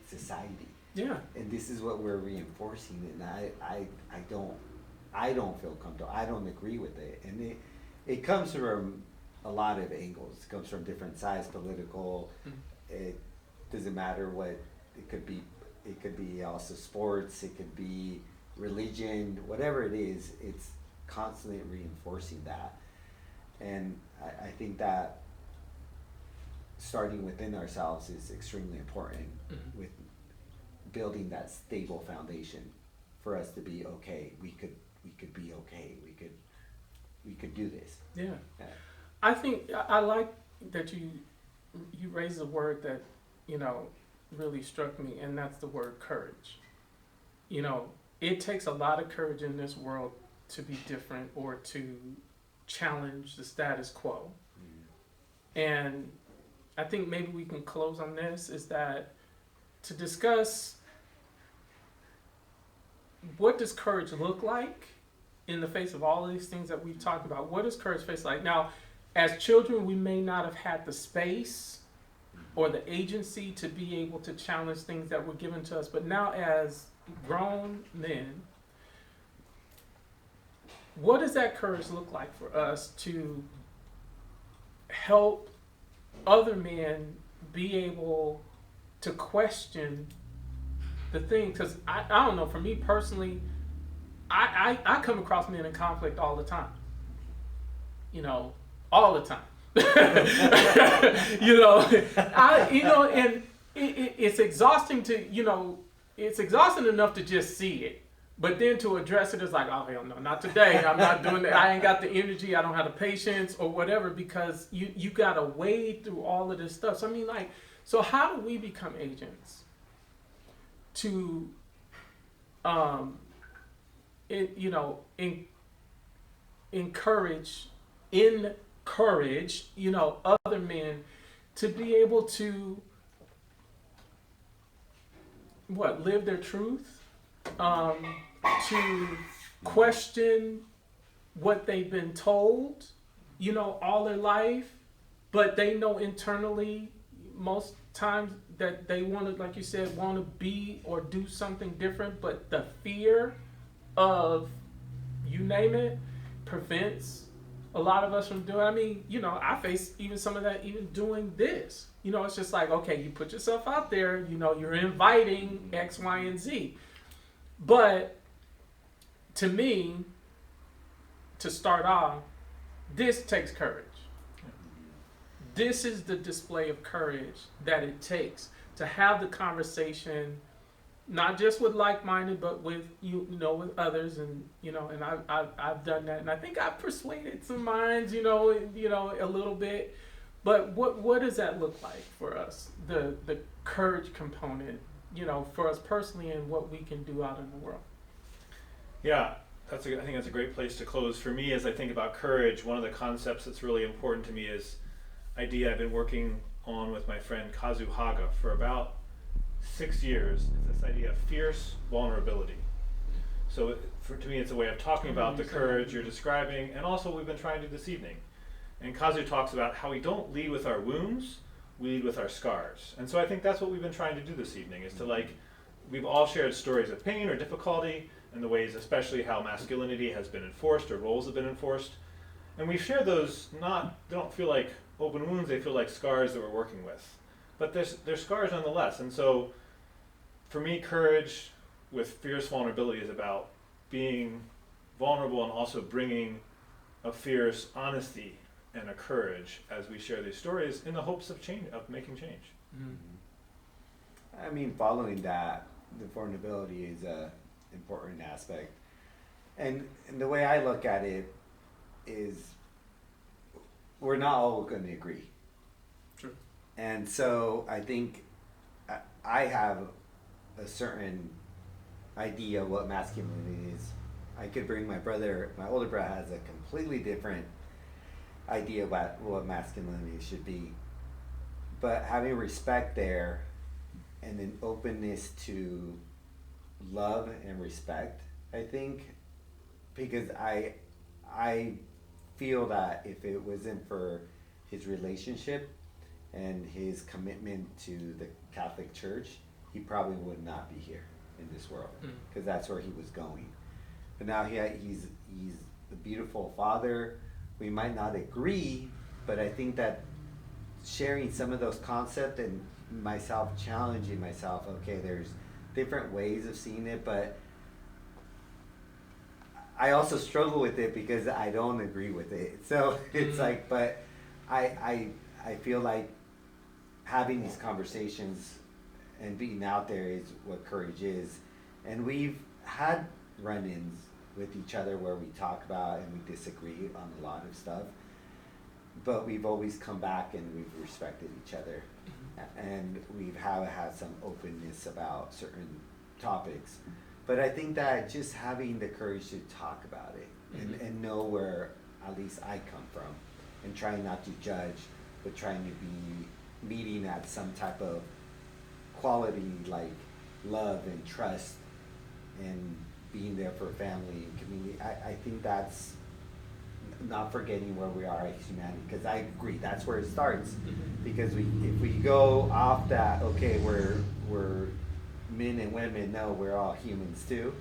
Speaker 3: society.
Speaker 1: Yeah.
Speaker 3: And this is what we're reinforcing, and I don't feel comfortable. I don't agree with it, and it comes from a lot of angles. It comes from different sides, political. It doesn't matter what it could be. It could be also sports. It could be religion. Whatever it is, it's constantly reinforcing that. And I think that starting within ourselves is extremely important with building that stable foundation for us to be okay. We could be okay. We could do this.
Speaker 1: Yeah.
Speaker 3: Yeah.
Speaker 1: I think I like that you raised a word that, really struck me, and that's the word courage. It takes a lot of courage in this world to be different or to challenge the status quo. And I think maybe we can close on this, is that to discuss what does courage look like in the face of all of these things that we've talked about. What does courage face like? Now, as children, we may not have had the space or the agency to be able to challenge things that were given to us, but now as grown men, what does that courage look like for us to help other men be able to question the thing? Because I don't know, for me personally, I come across men in conflict all the time. All the time. And it's exhausting it's exhausting enough to just see it. But then to address it is like, oh, hell no, not today. I'm not doing that. I ain't got the energy. I don't have the patience or whatever, because you got to wade through all of this stuff. So, so how do we become agents to, encourage other men to be able to, live their truth? To question what they've been told, all their life, but they know internally most times that they want to, like you said, want to be or do something different, but the fear of, you name it, prevents a lot of us from doing. I face even some of that even doing this. It's just like, okay, you put yourself out there, you're inviting X, Y, and Z. But to me, to start off, this takes courage. This is the display of courage that it takes to have the conversation, not just with like-minded, but with with others, and and I've done that, and I think I've persuaded some minds, a little bit. But what does that look like for us? The courage component, for us personally, and what we can do out in the world.
Speaker 2: Yeah, I think that's a great place to close. For me, as I think about courage, one of the concepts that's really important to me is idea I've been working on with my friend Kazu Haga for about 6 years. It's this idea of fierce vulnerability. So to me, it's a way of talking about the courage you're describing, and also what we've been trying to do this evening. And Kazu talks about how we don't lead with our wounds, we lead with our scars. And so I think that's what we've been trying to do this evening, is to we've all shared stories of pain or difficulty, and the ways especially how masculinity has been enforced or roles have been enforced. And we share those, they don't feel like open wounds, they feel like scars that we're working with. But they're scars nonetheless. And so for me, courage with fierce vulnerability is about being vulnerable and also bringing a fierce honesty and a courage as we share these stories in the hopes of making change.
Speaker 3: Mm-hmm. Following that, the vulnerability is a important aspect. And the way I look at it is, we're not all going to agree.
Speaker 1: True.
Speaker 3: And so I think I have a certain idea of what masculinity is. I could bring my older brother has a completely different idea about what masculinity should be. But having respect there, and an openness to love and respect, I think, because I feel that if it wasn't for his relationship and his commitment to the Catholic Church, he probably would not be here in this world, because that's where he was going. But now he's a beautiful father. We might not agree, but I think that sharing some of those concepts and myself challenging myself, okay, there's different ways of seeing it, but I also struggle with it because I don't agree with it. So it's but I feel like having these conversations and being out there is what courage is. And we've had run-ins with each other where we talk about and we disagree on a lot of stuff, but we've always come back and we've respected each other, and we've had some openness about certain topics. But I think that just having the courage to talk about it and know where at least I come from, and trying not to judge, but trying to be meeting at some type of quality like love and trust and being there for family and community. I think that's not forgetting where we are as humanity, because I agree that's where it starts. Because if we go off that, okay, we're men and women, no, we're all humans too.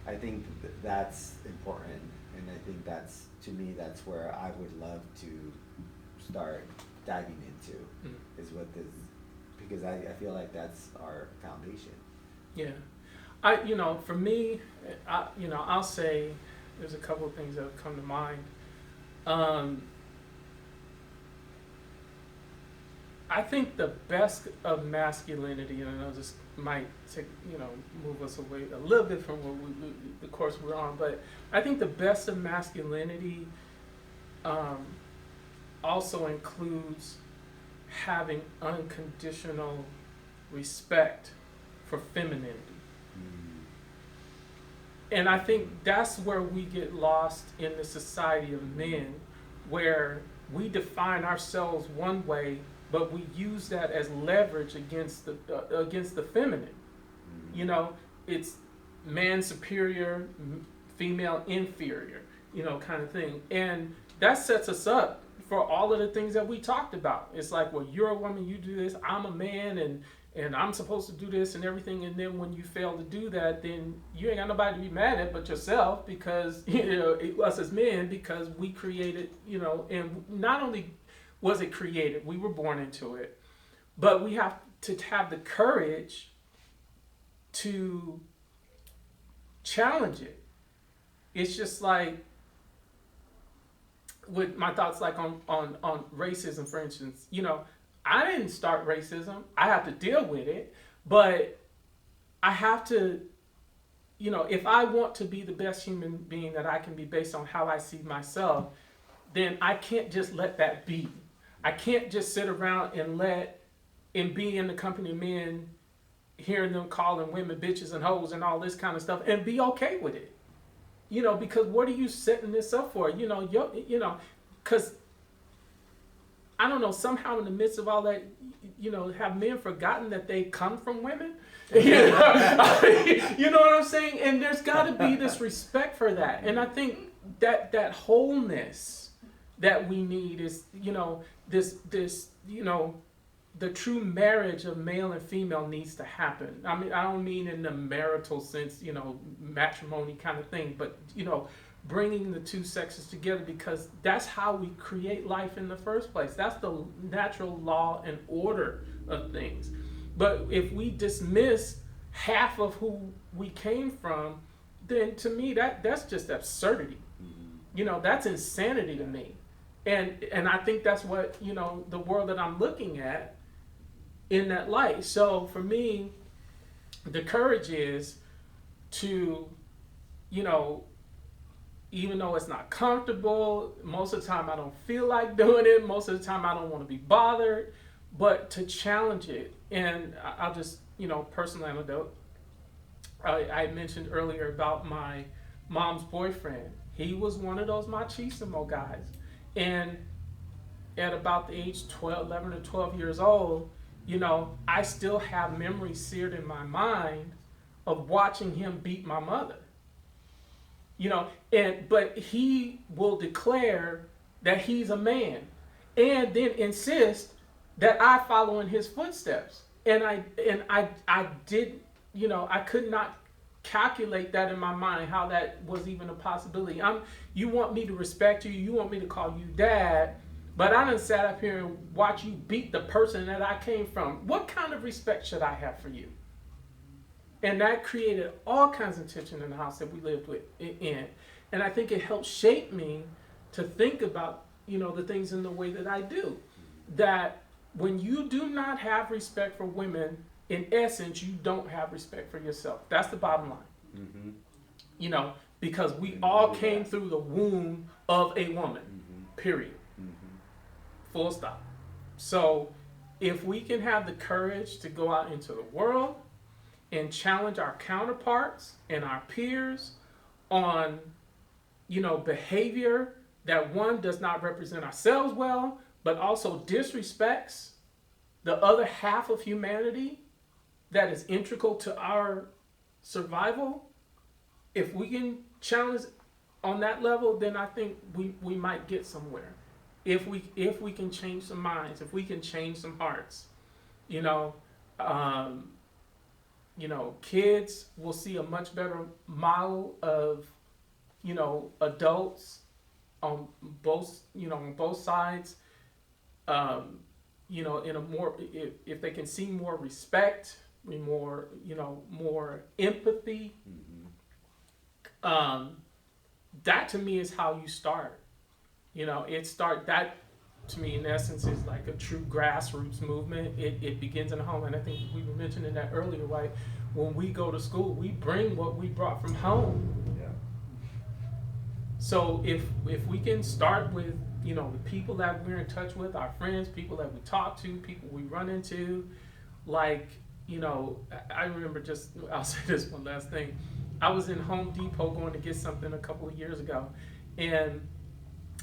Speaker 3: I think that's important, and I think that's, to me, that's where I would love to start diving into, is what this, because I feel like that's our foundation.
Speaker 1: Yeah. For me, I'll say there's a couple of things that have come to mind. I think the best of masculinity, and I know this might take, move us away a little bit from where the course we're on, but I think the best of masculinity also includes having unconditional respect for femininity. And I think that's where we get lost in the society of men, where we define ourselves one way, but we use that as leverage against the feminine. It's man superior, female inferior, kind of thing. And that sets us up for all of the things that we talked about. It's like, well, you're a woman, you do this, I'm a man, and I'm supposed to do this and everything. And then when you fail to do that, then you ain't got nobody to be mad at but yourself, because, us as men, because we created, and not only was it created, we were born into it, but we have to have the courage to challenge it. It's just like, with my thoughts like on racism, for instance, I didn't start racism. I have to deal with it, but I have to, if I want to be the best human being that I can be based on how I see myself, then I can't just let that be. I can't just sit around and be in the company of men, hearing them calling women bitches and hoes and all this kind of stuff, and be okay with it. Because what are you setting this up for? Because I don't know, somehow in the midst of all that, have men forgotten that they come from women? You know what I'm saying? And there's got to be this respect for that. And I think that wholeness that we need is, this the true marriage of male and female needs to happen. I mean, I don't mean in the marital sense, matrimony kind of thing, but, bringing the two sexes together, because that's how we create life in the first place. That's the natural law and order of things. But if we dismiss half of who we came from, then to me that's just absurdity. That's insanity to me. And I think that's what, the world that I'm looking at in that light. So for me, the courage is to, even though it's not comfortable, most of the time I don't feel like doing it, most of the time I don't want to be bothered, but to challenge it. And I'll just, personal anecdote. I mentioned earlier about my mom's boyfriend. He was one of those machismo guys. And at about the age 11 or 12 years old, I still have memories seared in my mind of watching him beat my mother. But he will declare that he's a man and then insist that I follow in his footsteps. And I did, I could not calculate that in my mind, how that was even a possibility. You want me to respect you, you want me to call you dad, but I done sat up here and watch you beat the person that I came from. What kind of respect should I have for you? And that created all kinds of tension in the house that we lived in. And I think it helped shape me to think about, the things in the way that I do. That when you do not have respect for women, in essence, you don't have respect for yourself. That's the bottom line.
Speaker 3: Mm-hmm.
Speaker 1: You know, because we
Speaker 3: Amen
Speaker 1: all
Speaker 3: to
Speaker 1: came
Speaker 3: that.
Speaker 1: through the womb of a woman,
Speaker 3: Mm-hmm.
Speaker 1: period.
Speaker 3: Mm-hmm.
Speaker 1: Full stop. So if we can have the courage to go out into the world and challenge our counterparts and our peers on, you know, behavior that one does not represent ourselves well, but also disrespects the other half of humanity that is integral to our survival, if we can challenge on that level, then I think we might get somewhere. If we can change some minds, if we can change some hearts, you know, um, kids will see a much better model of, you know, adults on both sides. Um, you know, in a more, if they can see more respect, more, you know, more empathy, um, that to me is how you start. You know, that to me in essence is like a true grassroots movement. It begins in the home, and I think we were mentioning that earlier, right? When we go to school, we bring what we brought from home.
Speaker 3: Yeah.
Speaker 1: So if we can start with, you know, the people that we're in touch with, our friends, people that we talk to, people we run into, like, you know, I remember just, I'll say this one last thing. I was in Home Depot going to get something a couple of years ago, and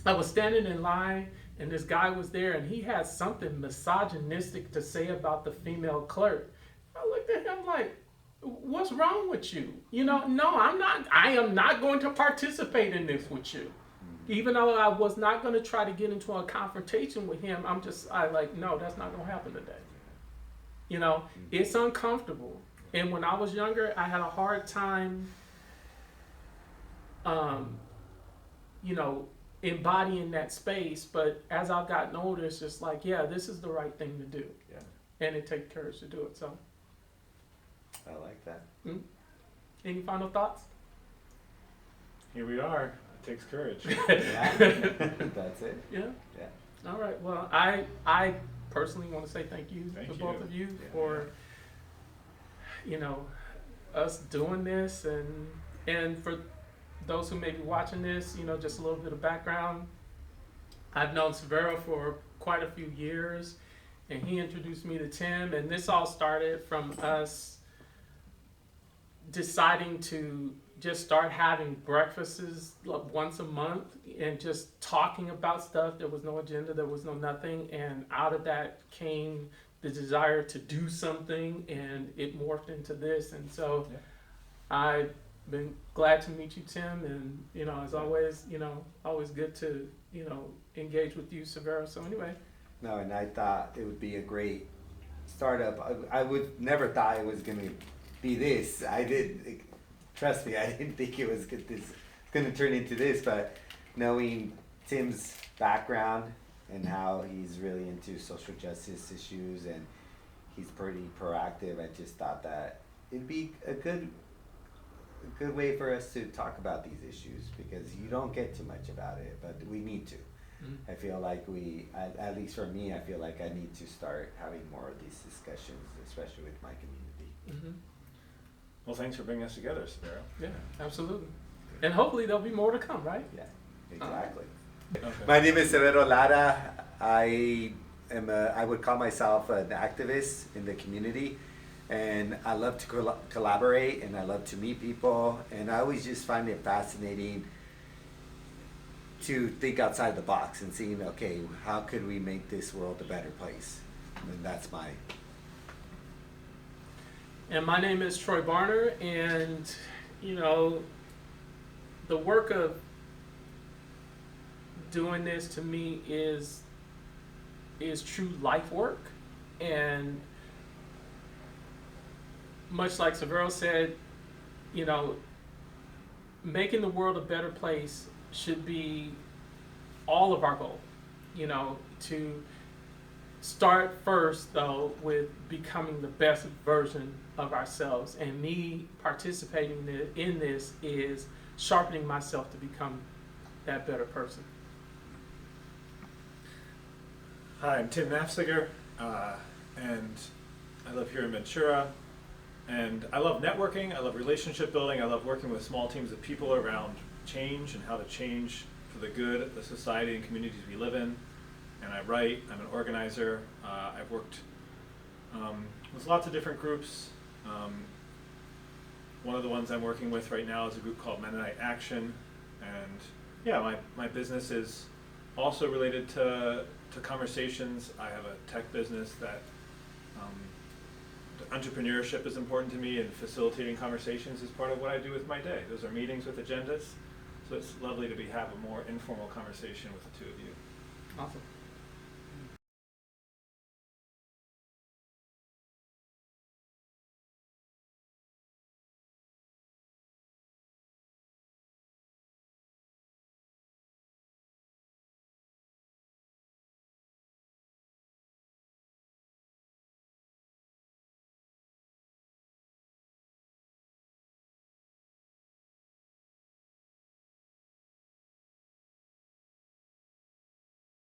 Speaker 1: I was standing in line, and this guy was there, and he had something misogynistic to say about the female clerk. I looked at him like, what's wrong with you? You know, no, I am not going to participate in this with you. Even though I was not going to try to get into a confrontation with him, I like, no, that's not going to happen today. You know, it's uncomfortable. And when I was younger, I had a hard time, you know, embodying that space. But as I've gotten older, it's just like, yeah, this is the right thing to do.
Speaker 3: Yeah.
Speaker 1: And it takes courage to do it. So,
Speaker 3: I like that.
Speaker 1: any final thoughts?
Speaker 2: Here we are. It takes courage.
Speaker 3: Yeah. That's it.
Speaker 1: Yeah.
Speaker 3: Yeah.
Speaker 1: All right. Well, I personally want to say thank you
Speaker 2: Thank
Speaker 1: to
Speaker 2: you.
Speaker 1: both of you
Speaker 3: Yeah.
Speaker 1: for, you know, us doing this, and for those who may be watching this, you know, just a little bit of background. I've known Severo for quite a few years, and he introduced me to Tim, and this all started from us deciding to just start having breakfasts like once a month and just talking about stuff. There was no agenda, there was no nothing, and out of that came the desire to do something, and it morphed into this. And so I've been glad to meet you, Tim, and, you know, as always, you know, always good to, you know, engage with you, Severo. So anyway.
Speaker 3: No, and I thought it would be a great startup. I would never thought it was gonna be this. Trust me, I didn't think it was gonna turn into this. But knowing Tim's background and how he's really into social justice issues and he's pretty proactive, I just thought that it'd be a good way for us to talk about these issues, because you don't get too much about it, but we need to. I feel like at least for me, I feel like I need to start having more of these discussions, especially with my community.
Speaker 2: Well, thanks for bringing us together, Severo.
Speaker 1: Yeah, absolutely. And hopefully there'll be more to come, right?
Speaker 3: Yeah, exactly.
Speaker 2: Okay.
Speaker 3: My name is Severo Lara. I would call myself an activist in the community, and I love to collaborate, and I love to meet people, and I always just find it fascinating to think outside the box and seeing, okay, how could we make this world a better place? And that's my.
Speaker 1: And my name is Troy Barner, and, you know, the work of doing this to me is true life work. And much like Severo said, you know, making the world a better place should be all of our goal. You know, to start first though with becoming the best version of ourselves, and me participating in this is sharpening myself to become that better person.
Speaker 2: Hi, I'm Tim Nafziger, and I live here in Ventura, and I love networking, I love relationship building, I love working with small teams of people around change and how to change for the good of the society and communities we live in. And I write, I'm an organizer, I've worked with lots of different groups. One of the ones I'm working with right now is a group called Mennonite Action, and yeah, my business is also related to conversations. I have a tech business that the entrepreneurship is important to me, and facilitating conversations is part of what I do with my day. Those are meetings with agendas, so it's lovely to have a more informal conversation with the two of you.
Speaker 1: Awesome.